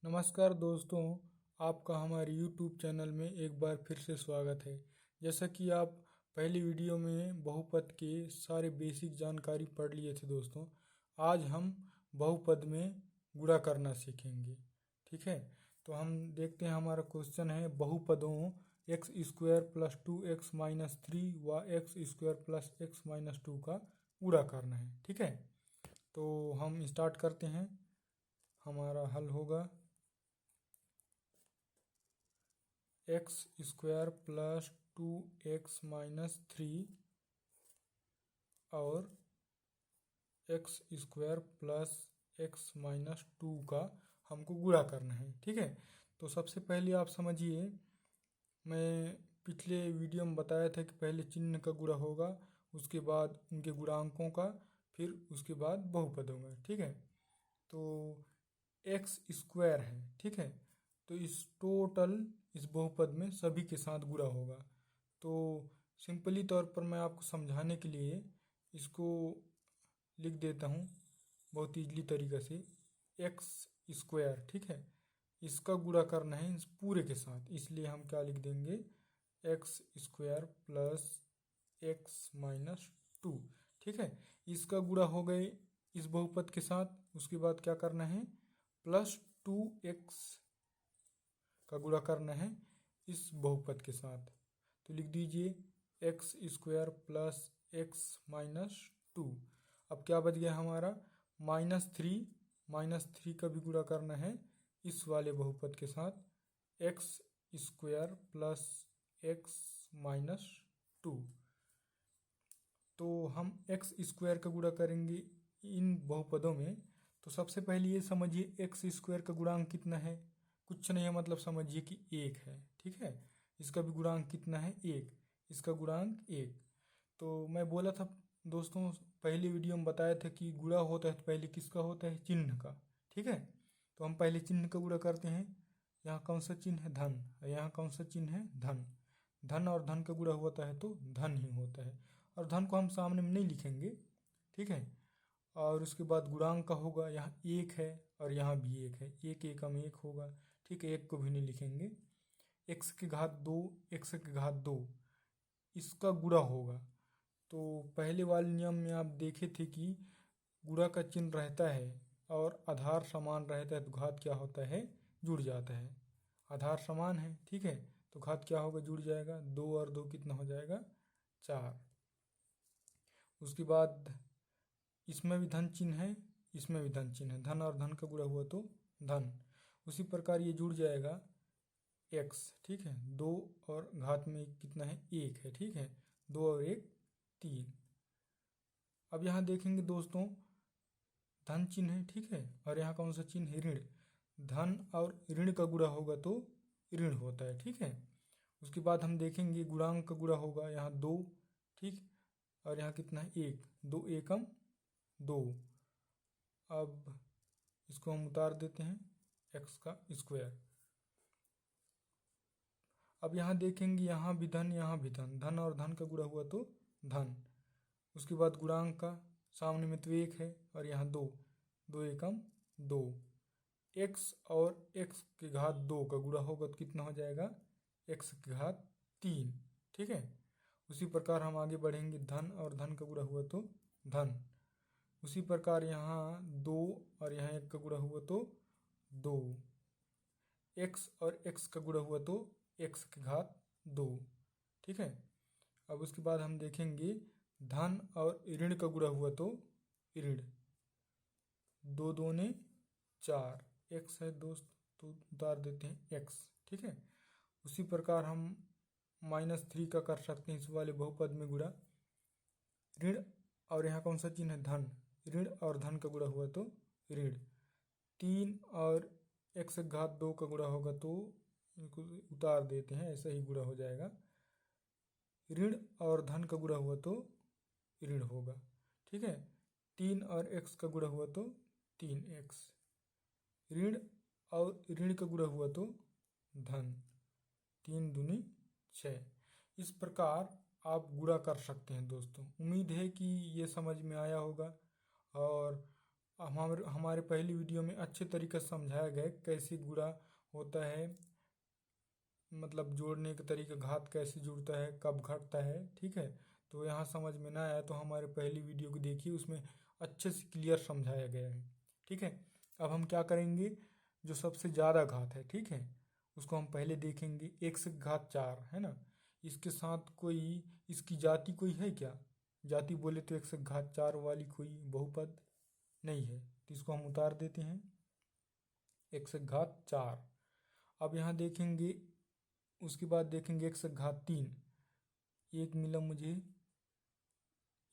नमस्कार दोस्तों, आपका हमारे YouTube चैनल में एक बार फिर से स्वागत है। जैसा कि आप पहली वीडियो में बहुपद के सारे बेसिक जानकारी पढ़ लिए थे दोस्तों, आज हम बहुपद में गुणा करना सीखेंगे। ठीक है, तो हम देखते हैं। हमारा क्वेश्चन है बहुपदों x square plus 2x minus 3 व x square plus x minus 2 का गुणा करना है। ठीक है, तो हम स्टार्ट करते हैं। हमारा हल होगा x square plus 2x minus 3 और x square plus x minus 2 का हमको गुणा करना है। ठीक है, तो सबसे पहले आप समझिए, मैं पिछले वीडियो में बताया था कि पहले चिन्ह का गुणा होगा, उसके बाद उनके गुणांकों का, फिर उसके बाद बहुपदों का। ठीक है, तो एक्स स्क्वायर है। ठीक है, तो इस बहुपद में सभी के साथ गुणा होगा। तो सिंपली तौर पर मैं आपको समझाने के लिए इसको लिख देता हूँ बहुत ईजली तरीके से। एक्स स्क्वायर, ठीक है, इसका गुणा करना है इस पूरे के साथ, इसलिए हम क्या लिख देंगे, x square plus x minus 2। ठीक है, इसका गुणा हो गए इस बहुपद के साथ, उसके बाद क्या करना है, प्लस 2x का गुणा करना है इस बहुपद के साथ। तो लिख दीजिए x square plus x minus 2। अब क्या बच गया हमारा, माइनस थ्री का भी गुणा करना है इस वाले बहुपद के साथ, x square plus x minus 2। तो हम एक्स स्क्वायर का गुणा करेंगे इन बहुपदों में। तो सबसे पहले ये समझिए एक्स स्क्वायर का गुणांक कितना है, कुछ नहीं है, मतलब समझिए कि 1 है। ठीक है, इसका भी गुणांक कितना है, 1, इसका गुणांक 1। तो मैं बोला था दोस्तों, पहली वीडियो में बताया था कि गुणा होता है तो पहले किसका होता है, चिन्ह का। ठीक है, तो हम पहले चिन्ह का गुणा करते हैं। यहाँ कौन सा चिन्ह है, धन, यहाँ कौन सा चिन्ह है, धन। धन और धन का गुणा होता है तो धन ही होता है, और धन को हम सामने में नहीं लिखेंगे। ठीक है, और उसके बाद गुणांक का होगा, यहाँ 1 है और यहाँ भी 1 है, एक एकम 1 होगा। ठीक है, 1 को भी नहीं लिखेंगे। एक्स की घात 2, एक्स की घात 2, इसका गुणा होगा। तो पहले वाले नियम में आप देखे थे कि गुणा का चिन्ह रहता है और आधार समान रहता है तो घात क्या होता है, जुड़ जाता है। आधार समान है, ठीक है, तो घात क्या होगा, जुड़ जाएगा। 2 और 2 कितना हो जाएगा, 4। उसके बाद इसमें भी धन चिन्ह है, इसमें भी धन चिन्ह है, धन और धन का गुणा हुआ तो धन। उसी प्रकार ये जुड़ जाएगा एक्स। ठीक है, 2 और घात में कितना है, 1 है। ठीक है, 2 और 1 3। अब यहाँ देखेंगे दोस्तों, धन चिन्ह है। ठीक है, और यहाँ कौन सा चिन्ह है, ऋण। धन और ऋण का गुणा होगा तो ऋण होता है। ठीक है, उसके बाद हम देखेंगे गुणांक का गुणा होगा, यहाँ 2। ठीक, और यहाँ कितना है, 1, 2 एकम 2। अब इसको हम उतार देते हैं, एक्स का स्क्वायर। अब यहाँ देखेंगे, यहाँ भी धन, यहाँ भी धन, धन और धन का गुणा हुआ तो धन। उसके बाद गुणांक का, सामने में तो 1 है और यहाँ 2, 2 एकम 2। एक्स और एक्स की घात 2 का गुणा होगा तो कितना हो जाएगा, एक्स की घात 3। ठीक है, उसी प्रकार हम आगे बढ़ेंगे, धन और धन का गुणा हुआ तो धन। उसी प्रकार यहाँ 2 और यहाँ 1 का गुणा हुआ तो 2। एक्स और एक्स का गुणा हुआ तो एक्स की घात 2। ठीक है, अब उसके बाद हम देखेंगे धन और ऋण का गुणा हुआ तो ऋण। 2 दूने 4, एक्स है दोस्त तो उतार देते हैं एक्स। ठीक है, उसी प्रकार हम -3 का कर सकते हैं इस वाले बहुपद में गुणा। ऋण और यहाँ कौन सा चिन्ह है, धन, ऋण और धन का गुणा हुआ तो ऋण। 3 और एक्स घात 2 का गुणा होगा तो इनको उतार देते हैं, ऐसा ही गुणा हो जाएगा। ऋण और धन का गुणा हुआ तो ऋण होगा। ठीक है, 3 और एक्स का गुणा हुआ तो 3x। ऋण और ऋण का गुणा हुआ तो धन, 3 दूनी 6। इस प्रकार आप गुणा कर सकते हैं दोस्तों। उम्मीद है कि ये समझ में आया होगा और हमारे पहली वीडियो में अच्छे तरीके से समझाया गया कैसे गुणा होता है, मतलब जोड़ने के तरीके, घात कैसे जुड़ता है, कब घटता है। ठीक है, तो यहाँ समझ में ना आया तो हमारे पहली वीडियो को देखिए, उसमें अच्छे से क्लियर समझाया गया है। ठीक है, अब हम क्या करेंगे, जो सबसे ज़्यादा घात है, ठीक है, उसको हम पहले देखेंगे। x की घात 4 है ना, इसके साथ कोई इसकी जाति कोई है क्या? जाति बोले तो x की घात 4 वाली कोई बहुपद नहीं है, तो इसको हम उतार देते हैं, x की घात 4। अब यहाँ देखेंगे, उसके बाद देखेंगे x की घात 3, एक मिला मुझे,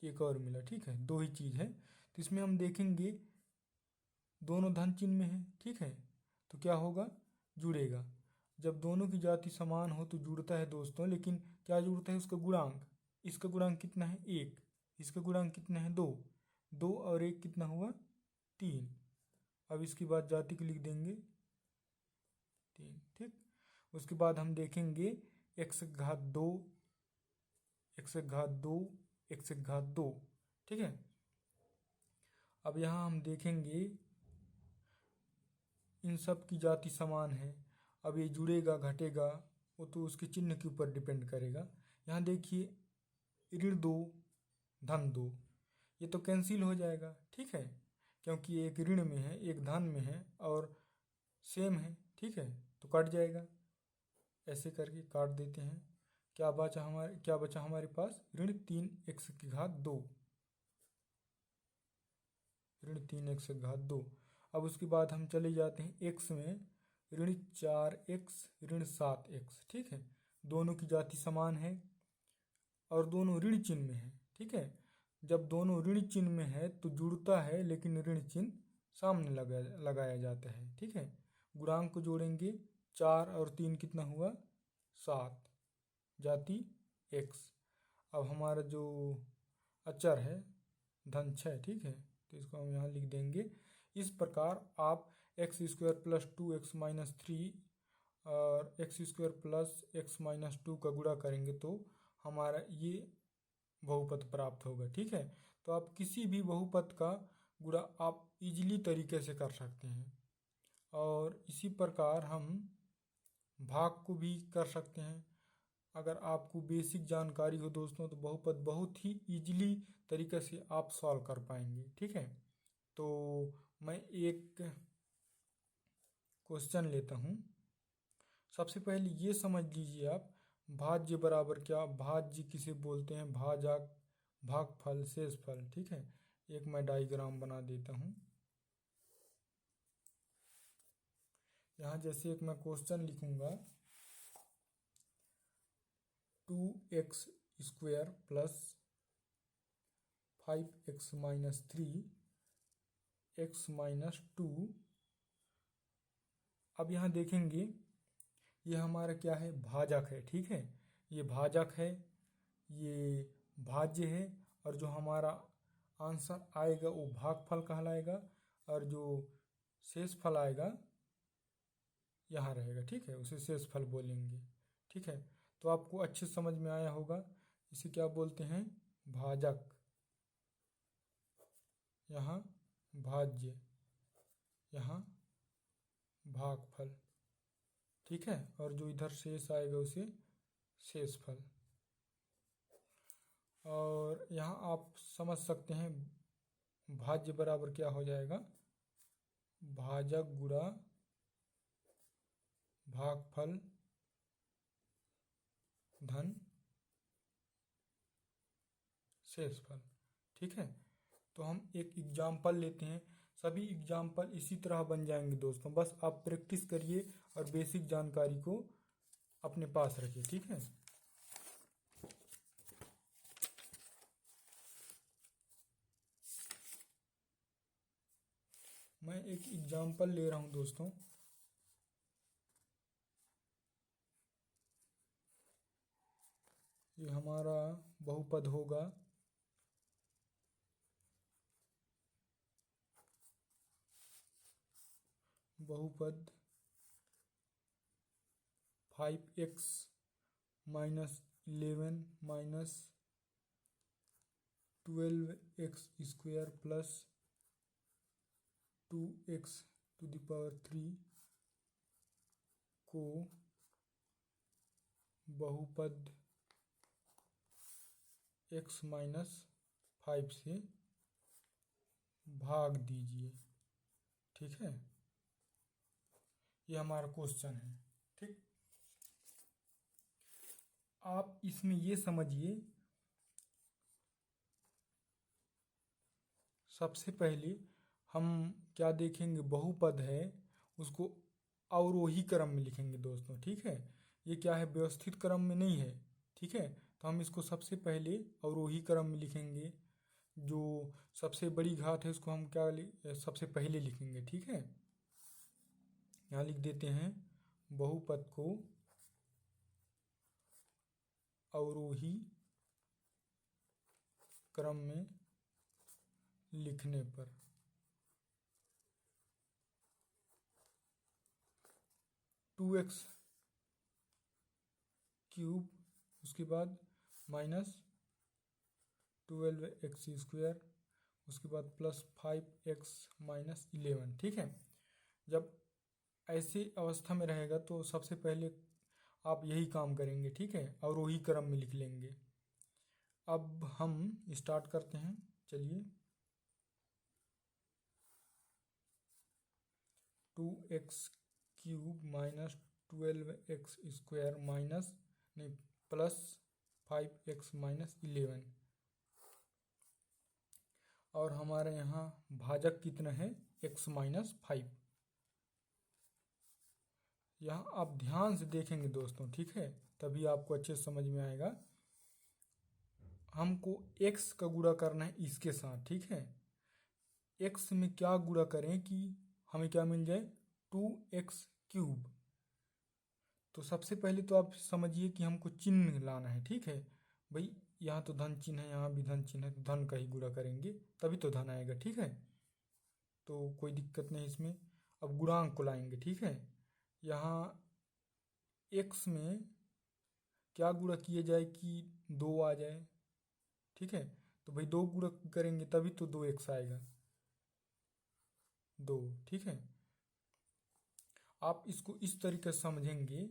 एक और मिला। ठीक है, दो ही चीज़ है, तो इसमें हम देखेंगे दोनों धन चिन्ह में है। ठीक है, तो क्या होगा, जुड़ेगा। जब दोनों की जाति समान हो तो जुड़ता है दोस्तों, लेकिन क्या जुड़ता है, उसका गुणांक। इसका गुणांक कितना है, 1, इसका गुणांक कितना है, 2, 2 और 1 कितना हुआ, 3। अब इसके बाद जाति को लिख देंगे 3। ठीक, उसके बाद हम देखेंगे x की घात 2, x की घात 2, x की घात 2। ठीक है, अब यहाँ हम देखेंगे इन सब की जाति समान है। अब ये जुड़ेगा घटेगा वो तो उसके चिन्ह के ऊपर डिपेंड करेगा। यहाँ देखिए, ऋण 2 धन 2, ये तो कैंसिल हो जाएगा। ठीक है, क्योंकि एक ऋण में है एक धन में है और सेम है। ठीक है, तो कट जाएगा, ऐसे करके काट देते हैं। क्या बचा हमारे पास, ऋण 3 x की घात 2, ऋण 3 x की घात 2। अब उसके बाद हम चले जाते हैं x में, ऋण 4x ऋण 7x। ठीक है, दोनों की जाति समान है और दोनों ऋण चिन्ह में है। ठीक है, जब दोनों ऋण चिन्ह में है तो जुड़ता है, लेकिन ऋण चिन्ह सामने लगाया जाता है। ठीक है, गुणांक को जोड़ेंगे, 4 और 3 कितना हुआ, 7, जाति x। अब हमारा जो अचर है धन 6। ठीक है, तो इसको हम यहाँ लिख देंगे। इस प्रकार आप x square plus 2x minus 3 और x square plus x minus 2 का गुणा करेंगे तो हमारा ये बहुपद प्राप्त होगा। ठीक है, तो आप किसी भी बहुपद का गुणा आप इजीली तरीके से कर सकते हैं, और इसी प्रकार हम भाग को भी कर सकते हैं। अगर आपको बेसिक जानकारी हो दोस्तों तो बहुपद बहुत ही इजीली तरीके से आप सॉल्व कर पाएंगे। ठीक है, तो मैं एक क्वेश्चन लेता हूँ। सबसे पहले ये समझ लीजिए आप, भाज्य बराबर क्या, भाज्य किसे बोलते हैं, भाजक, भागफल, शेषफल। ठीक है, एक मैं डायग्राम बना देता हूँ। यहाँ जैसे एक मैं क्वेश्चन लिखूंगा, 2x square plus 5x minus 3 x minus 2। अब यहाँ देखेंगे ये हमारा क्या है, भाजक है। ठीक है, ये भाजक है, ये भाज्य है, और जो हमारा आंसर आएगा वो भागफल कहलाएगा, और जो शेषफल आएगा यहाँ रहेगा। ठीक है, उसे शेषफल बोलेंगे। ठीक है, तो आपको अच्छे समझ में आया होगा, इसे क्या बोलते हैं, भाजक, यहाँ भाज्य, यहाँ भागफल। ठीक है, और जो इधर शेष आएगा उसे शेषफल। और यहाँ आप समझ सकते हैं भाज्य बराबर क्या हो जाएगा, भाजक गुणा भागफल धन शेषफल। ठीक है, तो हम एक एग्जाम्पल लेते हैं। सभी एग्जाम्पल इसी तरह बन जाएंगे दोस्तों, बस आप प्रैक्टिस करिए और बेसिक जानकारी को अपने पास रखिए। ठीक है, मैं एक एग्जाम्पल ले रहा हूं दोस्तों। ये हमारा बहुपद होगा बहुपद 5x minus 11 minus 12x square plus 2x⁴ को बहुपद x-5 से भाग दीजिए। ठीक है, ये हमारा क्वेश्चन है। ठीक, आप इसमें ये समझिए, सबसे पहले हम क्या देखेंगे, बहुपद है उसको अवरोही क्रम में लिखेंगे दोस्तों। ठीक है, ये क्या है, व्यवस्थित क्रम में नहीं है। ठीक है, तो हम इसको सबसे पहले अवरोही क्रम में लिखेंगे। जो सबसे बड़ी घात है उसको हम सबसे पहले लिखेंगे। ठीक है, यहाँ लिख देते हैं बहुपद को अवरोही क्रम में लिखने पर 2x क्यूब, उसके बाद -12x², उसके बाद +5x-11। ठीक है, जब ऐसी अवस्था में रहेगा तो सबसे पहले आप यही काम करेंगे। ठीक है, अवरोही क्रम में लिख लेंगे। अब हम स्टार्ट करते हैं, चलिए। 2x क्यूब -12x² +5x-11, और हमारे यहाँ भाजक कितना है, x-5। यहाँ आप ध्यान से देखेंगे दोस्तों। ठीक है, तभी आपको अच्छे समझ में आएगा। हमको x का गुणा करना है इसके साथ। ठीक है, x में क्या गुणा करें कि हमें क्या मिल जाए, 2x³। तो सबसे पहले तो आप समझिए कि हमको चिन्ह लाना है। ठीक है भाई, यहाँ तो धन चिन्ह है, यहाँ भी धन चिन्ह है, तो धन का ही गुणा करेंगे तभी तो धन आएगा। ठीक है, तो कोई दिक्कत नहीं इसमें। अब गुणांक को लाएंगे। ठीक है, यहाँ x में क्या गुणा किया जाए कि 2 आ जाए। ठीक है, तो भाई 2 गुणा करेंगे तभी तो 2x आएगा, 2। ठीक है, आप इसको इस तरीके से समझेंगे,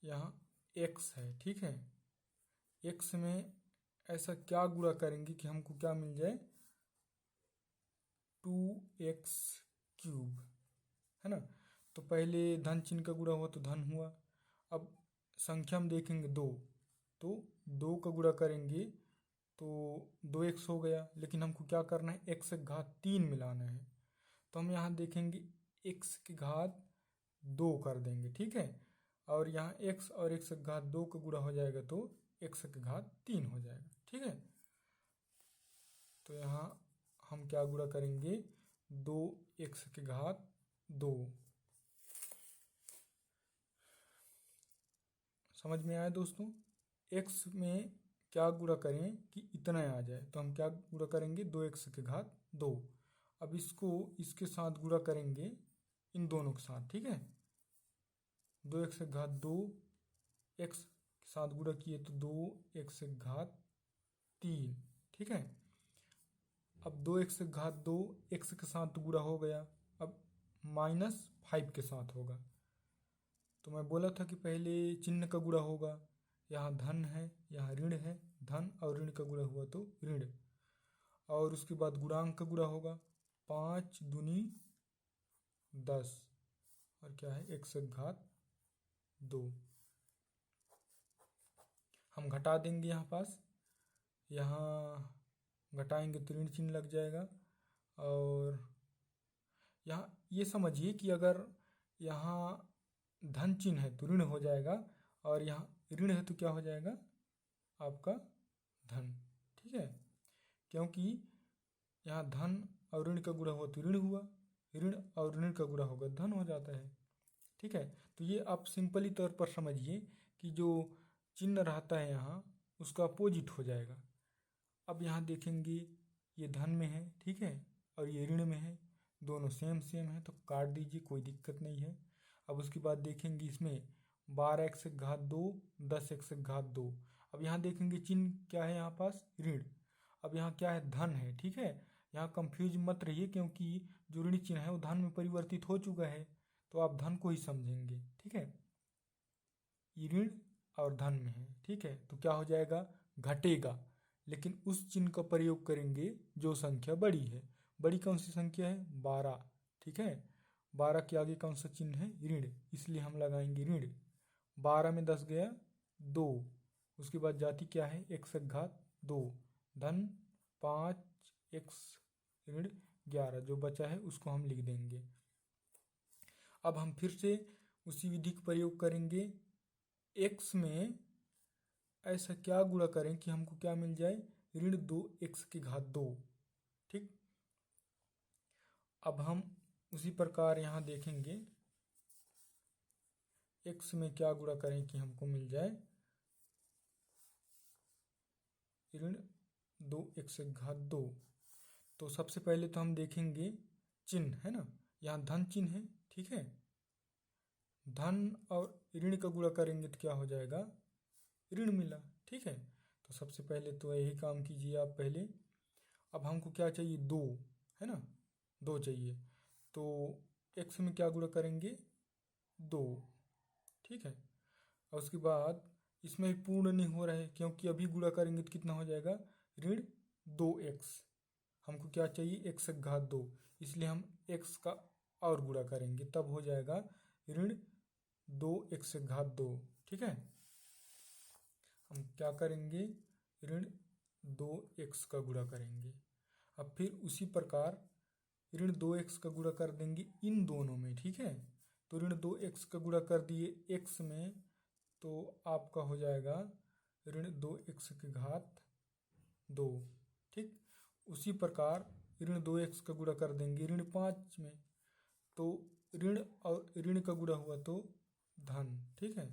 यहाँ x है। ठीक है, x में ऐसा क्या गुणा करेंगे कि हमको क्या मिल जाए, 2x³ है ना। तो पहले धन चिन्ह का गुणा हुआ तो धन हुआ। अब संख्या में देखेंगे 2, तो 2 का गुणा करेंगे तो 2x हो गया। लेकिन हमको क्या करना है, x⁻³ मिलाना है। तो हम यहाँ देखेंगे x⁻² कर देंगे। ठीक है, और यहाँ x और x⁻² का गुणा हो जाएगा तो x⁻³ हो जाएगा। ठीक है, तो यहाँ हम क्या गुणा करेंगे, 2x⁻²। समझ में आया दोस्तों। x में क्या गुणा करें कि इतना आ जाए, तो हम क्या गुणा करेंगे, 2x⁻²। अब इसको इसके साथ गुणा करेंगे, इन दोनों के साथ। ठीक है, 2x⁻² x के साथ गुणा किए तो 2x⁻³ ठीक है, अब 2x⁻² x के साथ गुणा हो गया, अब -5 के साथ होगा। तो मैं बोला था कि पहले चिन्ह का गुणा होगा। यहाँ धन है, यहाँ ऋण है, धन और ऋण का गुणा हुआ तो ऋण, और उसके बाद गुणांक का गुणा होगा, 5 दूनी 10, और क्या है, x⁻²। हम घटा देंगे यहाँ पास, यहाँ घटाएंगे तो ऋण चिन्ह लग जाएगा। और यहाँ ये समझिए कि अगर यहाँ धन चिन्ह है तो ऋण हो जाएगा, और यहाँ ऋण है तो क्या हो जाएगा, आपका धन। ठीक है, क्योंकि यहाँ धन और ऋण का गुणा हुआ तो ऋण हुआ, ऋण और ऋण का गुणा होगा धन हो जाता है। ठीक है, तो ये आप सिंपली तौर पर समझिए कि जो चिन्ह रहता है यहाँ उसका अपोजिट हो जाएगा। अब यहाँ देखेंगे ये धन में है, ठीक है, और ये ऋण में है, दोनों सेम सेम है तो काट दीजिए, कोई दिक्कत नहीं है। अब उसके बाद देखेंगे इसमें 12x⁻², 10x⁻²। अब यहाँ देखेंगे चिन्ह क्या है, यहाँ पास ऋण। अब यहाँ क्या है, धन है। ठीक है, यहाँ कंफ्यूज मत रहिए, क्योंकि जो ऋण चिन्ह है वो धन में परिवर्तित हो चुका है, तो आप धन को ही समझेंगे। ठीक है, ये ऋण और धन में है। ठीक है, तो क्या हो जाएगा, घटेगा, लेकिन उस चिन्ह का प्रयोग करेंगे जो संख्या बड़ी है। बड़ी कौन सी संख्या है, 12। ठीक है, 12 के आगे कौन सा चिन्ह है, ऋण, इसलिए हम लगाएंगे ऋण। 12 में 10 गया 2, उसके बाद जाति क्या है, x घात 2, धन 5x ऋण 11, जो बचा है उसको हम लिख देंगे। अब हम फिर से उसी विधि का प्रयोग करेंगे। x में ऐसा क्या गुणा करें कि हमको क्या मिल जाए, ऋण 2x की घात 2। ठीक, अब हम उसी प्रकार यहाँ देखेंगे x में क्या गुणा करें कि हमको मिल जाए ऋण 2x की घात 2। तो सबसे पहले तो हम देखेंगे चिन्ह है ना, यहाँ धन चिन्ह है। ठीक है, धन और ऋण का गुणा करेंगे तो क्या हो जाएगा, ऋण मिला। ठीक है, तो सबसे पहले तो यही काम कीजिए आप पहले। अब हमको क्या चाहिए, 2 है ना, 2 चाहिए, तो x में क्या गुणा करेंगे, 2। ठीक है, और उसके बाद इसमें भी पूर्ण नहीं हो रहा है, क्योंकि अभी गुणा करेंगे तो कितना हो जाएगा, ऋण 2x। हमको क्या चाहिए, x घात 2, इसलिए हम x का और गुणा करेंगे, तब हो जाएगा ऋण 2x घात 2। ठीक है, हम क्या करेंगे, ऋण 2x का गुणा करेंगे। अब फिर उसी प्रकार ऋण 2x का गुणा कर देंगे इन दोनों में। ठीक है, तो ऋण 2x का गुणा कर दिए x में, तो आपका हो जाएगा ऋण 2x की घात 2। ठीक, उसी प्रकार ऋण 2x का गुणा कर देंगे ऋण 5 में, तो ऋण और ऋण का गुणा हुआ तो धन। ठीक है,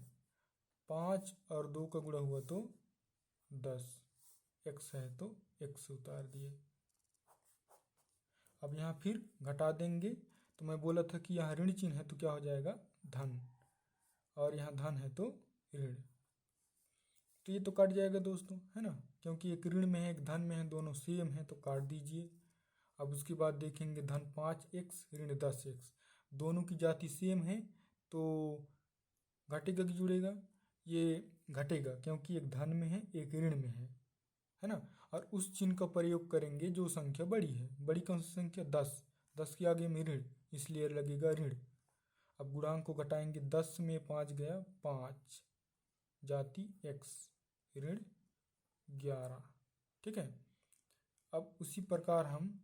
5 और 2 का गुणा हुआ तो 10, x है तो x उतार दिए। अब यहाँ फिर घटा देंगे, तो मैं बोला था कि यहाँ ऋण चिन्ह है तो क्या हो जाएगा, धन, और यहाँ धन है तो ऋण, तो ये तो काट जाएगा दोस्तों, है ना, क्योंकि एक ऋण में है एक धन में है, दोनों सेम है तो काट दीजिए। अब उसके बाद देखेंगे धन 5x ऋण 10x, दोनों की जाति सेम है तो घटेगा कि जुड़ेगा, ये घटेगा, क्योंकि एक धन में है एक ऋण में है ना। और उस चिन्ह का प्रयोग करेंगे जो संख्या बड़ी है। बड़ी कौन सी संख्या, 10, 10 के आगे में ऋण, इसलिए लगेगा ऋण। अब गुणांक को घटाएंगे, 10 में 5 गया 5, जाति x ऋण 11। ठीक है, अब उसी प्रकार हम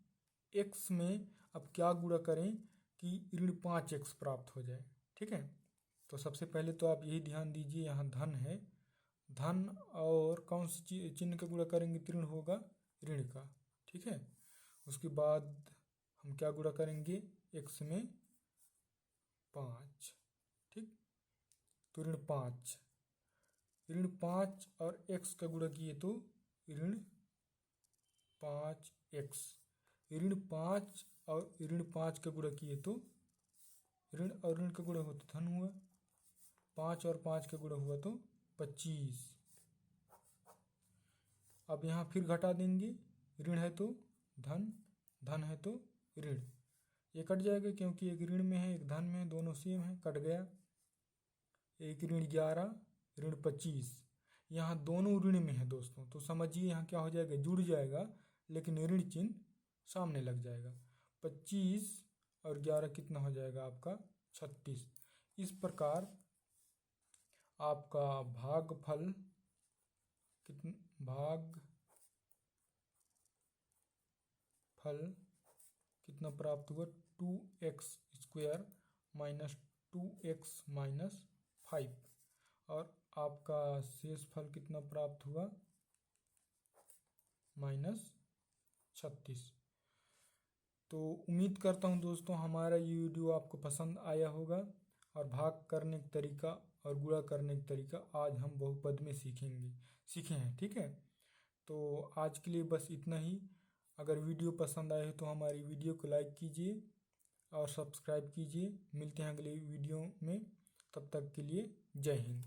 x में अब क्या गुणा करें कि ऋण 5x प्राप्त हो जाए। ठीक है, तो सबसे पहले तो आप यही ध्यान दीजिए, यहाँ धन है, धन और कौन सी चिन्ह का गुणा करेंगे तो ऋण होगा ऋण का। ठीक है, उसके बाद हम क्या गुणा करेंगे, x में 5। ठीक, तो ऋण 5, ऋण 5 और x का गुणा किए तो ऋण 5x, ऋण 5 और ऋण 5 का गुणा किए तो ऋण और ऋण का गुणा हुआ तो धन हुआ, 5 और 5 का गुणा हुआ तो 25। अब यहाँ फिर घटा देंगे, ऋण है तो धन, धन है तो ऋण, ये कट जाएगा क्योंकि एक ऋण में है एक धन में है, दोनों सेम है, कट गया। एक ऋण 11 ऋण 25, यहाँ दोनों ऋण में है दोस्तों, तो समझिए यहाँ क्या हो जाएगा, जुड़ जाएगा, लेकिन ऋण चिन्ह सामने लग जाएगा। 25 और 11 कितना हो जाएगा आपका, 36। इस प्रकार आपका भागफल कितना प्राप्त हुआ, 2x² माइनस 2x माइनस 5, और आपका शेष फल कितना प्राप्त हुआ, -36। तो उम्मीद करता हूँ दोस्तों हमारा ये वीडियो आपको पसंद आया होगा, और भाग करने का तरीका और गुणा करने का तरीका आज हम बहुपद में सीखे हैं। ठीक है, तो आज के लिए बस इतना ही। अगर वीडियो पसंद आए तो हमारी वीडियो को लाइक कीजिए और सब्सक्राइब कीजिए। मिलते हैं अगले वीडियो में, तब तक के लिए जय हिंद।